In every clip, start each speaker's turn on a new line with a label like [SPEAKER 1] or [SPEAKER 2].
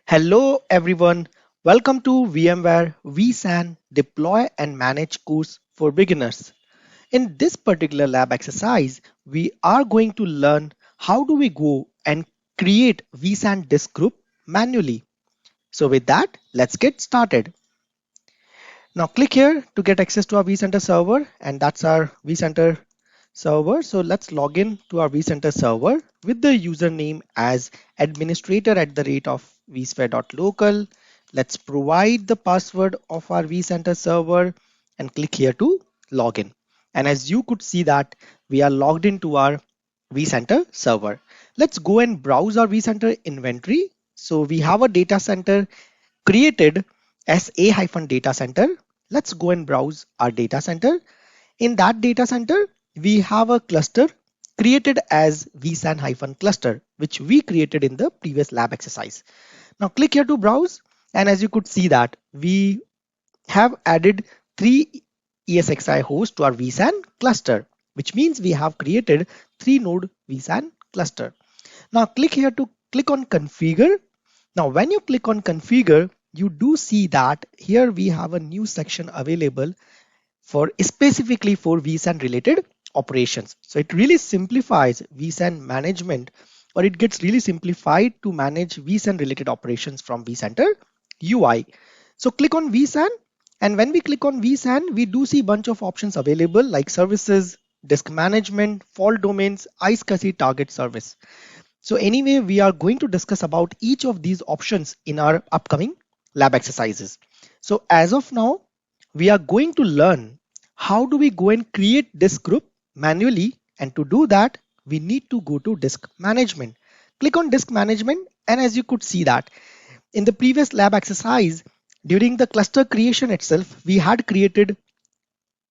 [SPEAKER 1] Hello everyone, welcome to VMware vSAN Deploy and Manage course for beginners. In this particular lab exercise, we are going to learn how do we go and create vSAN disk group manually. So with that, let's get started. Now click here to get access to our vCenter server, and that's our vCenter server. So let's log in to our vCenter server with the username as administrator at the rate of vsphere.local. Let's provide the password of our vCenter server and click here to log in. And as you could see that we are logged into our vCenter server. Let's go and browse our vCenter inventory. So we have a data center created as a-data center. Let's go and browse our data center. In that data center, we have a cluster created as vSAN-cluster, which we created in the previous lab exercise. Now click here to browse, and as you could see that we have added 3 ESXi hosts to our vSAN cluster, which means we have created 3 node vSAN cluster. Now click here to click on configure. Now when you click on configure, you do see that here we have a new section available for specifically for vSAN related operations. So it really simplifies vSAN management, or it gets really simplified to manage vSAN related operations from vCenter UI. So click on vSAN, and when we click on vSAN, we do see a bunch of options available like services, disk management, fault domains, iSCSI target service. So anyway, we are going to discuss about each of these options in our upcoming lab exercises. So as of now, we are going to learn how do we go and create disk group manually, and to do that, we need to go to disk management. Click on disk management, and as you could see that in the previous lab exercise, during the cluster creation itself, we had created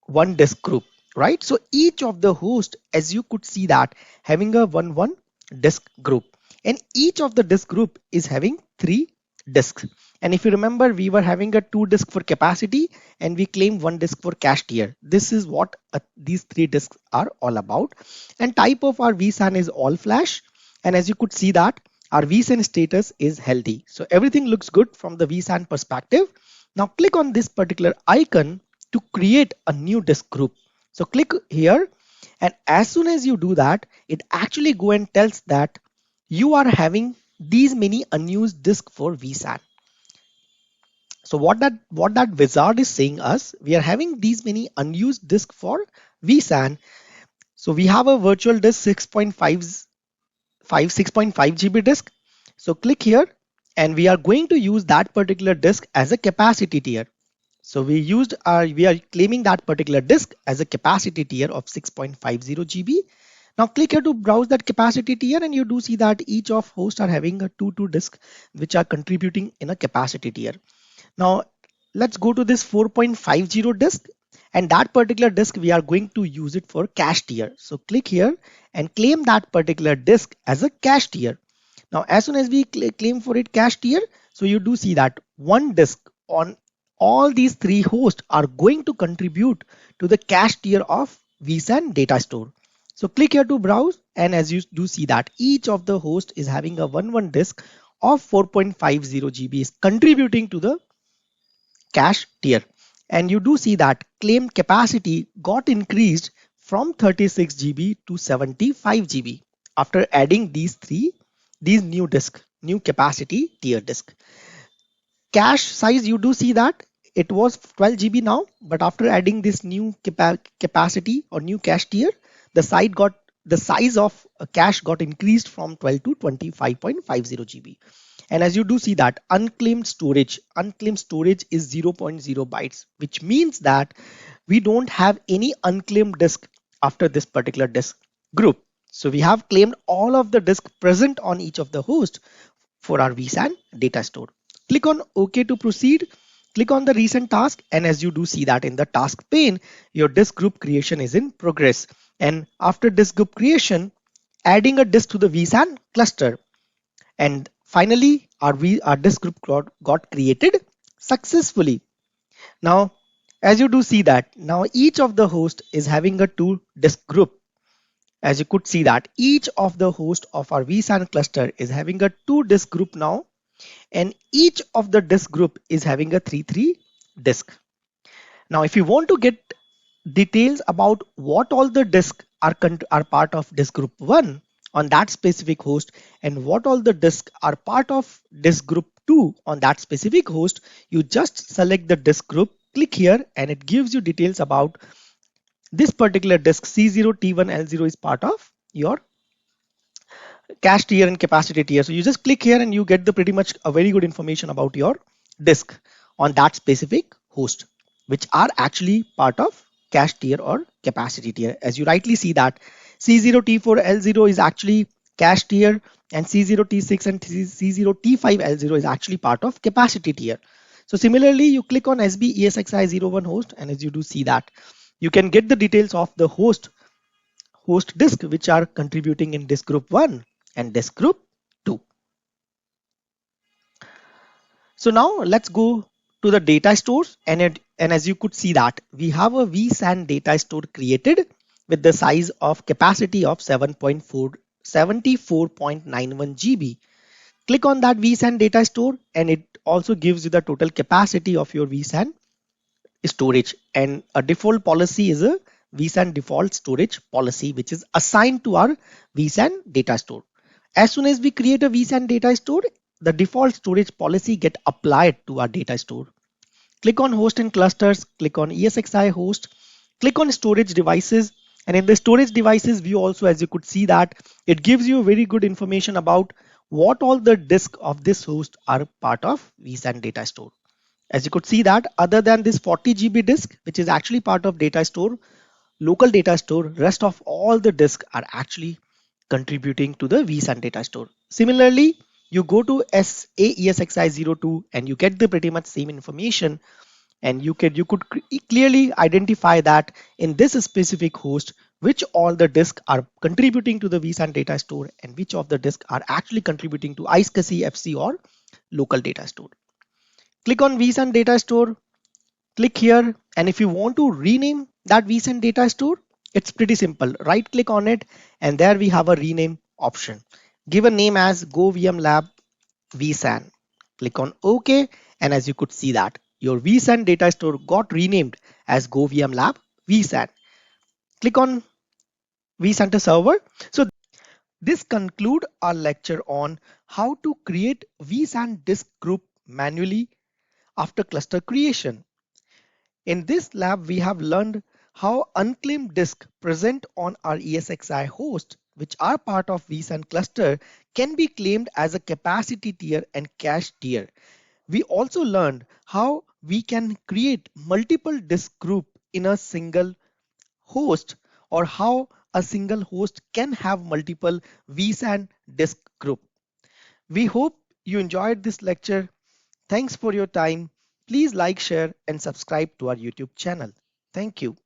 [SPEAKER 1] one disk group, right? So each of the host, as you could see that, having a one disk group, and each of the disk group is having 3 disks. And if you remember, we were having a 2 disk for capacity, and we claim 1 disk for cache tier. This is what these 3 disks are all about. And type of our vSAN is all flash, and as you could see that our vSAN status is healthy. So everything looks good from the vSAN perspective. Now click on this particular icon to create a new disk group. So click here, and as soon as you do that, it actually go and tells that you are having these many unused disk for vSAN. So what that wizard is saying us, we are having these many unused disk for vSAN. So we have a virtual disk 6.5 GB disk. So click here, and we are going to use that particular disk as a capacity tier. So we are claiming that particular disk as a capacity tier of 6.50 GB. Now click here to browse that capacity tier, and you do see that each of hosts are having a two disk which are contributing in a capacity tier. Now let's go to this 4.50 disk, and that particular disk we are going to use it for cache tier. So click here and claim that particular disk as a cache tier. Now as soon as we claim for it cache tier, so you do see that one disk on all these 3 hosts are going to contribute to the cache tier of vSAN data store. So click here to browse, and as you do see that each of the host is having a one disk of 4.50 GB is contributing to the cache tier. And you do see that claimed capacity got increased from 36 GB to 75 GB after adding these new capacity tier disk. Cache size, you do see that it was 12 GB now, but after adding this new capacity or new cache tier, the size of a cache got increased from 12 to 25.50 GB. And as you do see that unclaimed storage is zero point 0.0 bytes, which means that we don't have any unclaimed disk after this particular disk group. So we have claimed all of the disk present on each of the hosts for our vSAN data store. Click on OK to proceed. Click on the recent task, and as you do see that in the task pane, your disk group creation is in progress. And after disk group creation, adding a disk to the vSAN cluster. And finally, our disk group got created successfully. Now, as you do see that now each of the host is having a 2 disk group. As you could see that each of the host of our vSAN cluster is having a 2 disk group now. and each of the disk group is having a 3 disk. Now, if you want to get details about what all the disks are part of disk group 1 on that specific host and what all the disks are part of disk group 2 on that specific host, you just select the disk group, click here, and it gives you details about this particular disk. C0T1L0 is part of your cache tier and capacity tier. So you just click here and you get the pretty much a very good information about your disk on that specific host, which are actually part of cache tier or capacity tier. As you rightly see that C0T4L0 is actually cache tier, and C0T6 and C0T5L0 is actually part of capacity tier. So similarly, you click on SB ESXi01 host, and as you do see that, you can get the details of the host disk which are contributing in disk group 1 and disk group 2. So now let's go to the data stores, and as you could see that we have a vSAN data store created with the size of capacity of 74.91 GB. Click on that vSAN data store and it also gives you the total capacity of your vSAN storage, and a default policy is a vSAN default storage policy which is assigned to our vSAN data store. As soon as we create a vSAN data store, the default storage policy get applied to our data store. Click on host and clusters, click on ESXi host, click on storage devices, and in the storage devices view also, as you could see that it gives you very good information about what all the disk of this host are part of vSAN data store. As you could see that other than this 40 GB disk, which is actually part of data store, local data store, rest of all the disks are actually contributing to the vSAN data store. Similarly, you go to SAESXi02 and you get the pretty much same information, and you could clearly identify that in this specific host which all the disks are contributing to the vSAN data store and which of the disks are actually contributing to iSCSI, FC or local data store. Click on vSAN data store, click here, and if you want to rename that vSAN data store, it's pretty simple. Right click on it and there we have a rename option. Give a name as Go VM Lab vSAN. Click on OK, and as you could see that your vSAN data store got renamed as Go VM Lab vSAN. Click on vCenter server. So this conclude our lecture on how to create vSAN disk group manually after cluster creation. In this lab, we have learned how unclaimed disks present on our ESXi host, which are part of vSAN cluster, can be claimed as a capacity tier and cache tier. We also learned how we can create multiple disk group in a single host, or how a single host can have multiple vSAN disk group. We hope you enjoyed this lecture. Thanks for your time. Please like, share, and subscribe to our YouTube channel. Thank you.